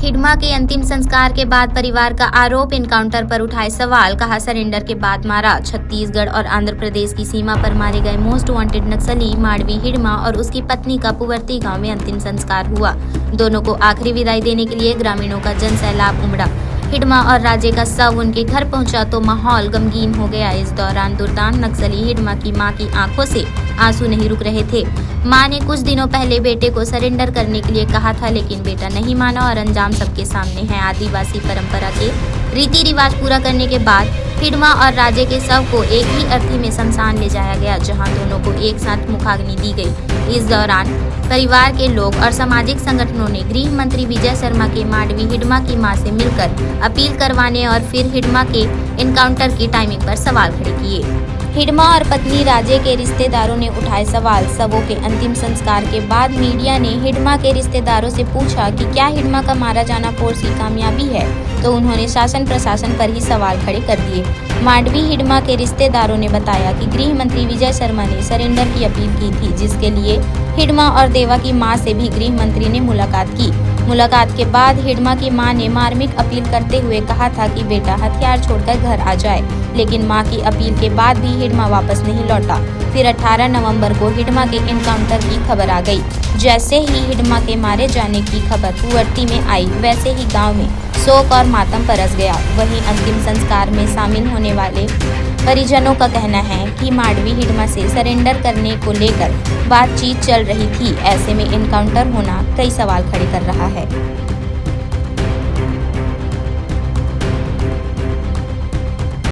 हिडमा के अंतिम संस्कार के बाद परिवार का आरोप, एनकाउंटर पर उठाए सवाल। कहा सरेंडर के बाद मारा। छत्तीसगढ़ और आंध्र प्रदेश की सीमा पर मारे गए मोस्ट वांटेड नक्सली माडवी हिडमा और उसकी पत्नी का पुवर्ती गांव में अंतिम संस्कार हुआ। दोनों को आखिरी विदाई देने के लिए ग्रामीणों का जनसैलाब उमड़ा। हिडमा और राजे का शव उनके घर पहुंचा तो माहौल गमगीन हो गया। इस दौरान दुर्दांत नक्सली हिडमा की मां की आंखों से आंसू नहीं रुक रहे थे। मां ने कुछ दिनों पहले बेटे को सरेंडर करने के लिए कहा था, लेकिन बेटा नहीं माना और अंजाम सबके सामने है। आदिवासी परंपरा के रीति रिवाज पूरा करने के बाद हिडमा और राजे के शव को एक ही अर्थी में शमशान ले जाया गया, जहां दोनों को एक साथ मुखाग्नि दी गई। इस दौरान परिवार के लोग और सामाजिक संगठनों ने गृह मंत्री विजय शर्मा के माडवी हिडमा की मां से मिलकर अपील करवाने और फिर हिडमा के एनकाउंटर की टाइमिंग पर सवाल खड़े किए। हिडमा और पत्नी राजे के रिश्तेदारों ने उठाए सवाल। शवों के अंतिम संस्कार के बाद मीडिया ने हिडमा के रिश्तेदारों से पूछा कि क्या हिडमा का मारा जाना फोर्स की कामयाबी है, तो उन्होंने शासन प्रशासन पर ही सवाल खड़े कर दिए। माडवी हिडमा के रिश्तेदारों ने बताया कि गृह मंत्री विजय शर्मा ने सरेंडर की अपील की थी, जिसके लिए हिडमा और देवा की मां से भी गृह मंत्री ने मुलाकात की। मुलाकात के बाद हिडमा की मां ने मार्मिक अपील करते हुए कहा था कि बेटा हथियार छोड़कर घर आ जाए, लेकिन मां की अपील के बाद भी हिडमा वापस नहीं लौटा। फिर 18 नवंबर को हिडमा के एनकाउंटर की खबर आ गई। जैसे ही हिडमा के मारे जाने की खबर पुवर्ती में आई, वैसे ही गांव में शोक और मातम बरस गया। वहीं अंतिम संस्कार में शामिल होने वाले परिजनों का कहना है कि माडवी हिडमा से सरेंडर करने को लेकर बातचीत चल रही थी। ऐसे में एनकाउंटर होना कई सवाल खड़े कर रहा है।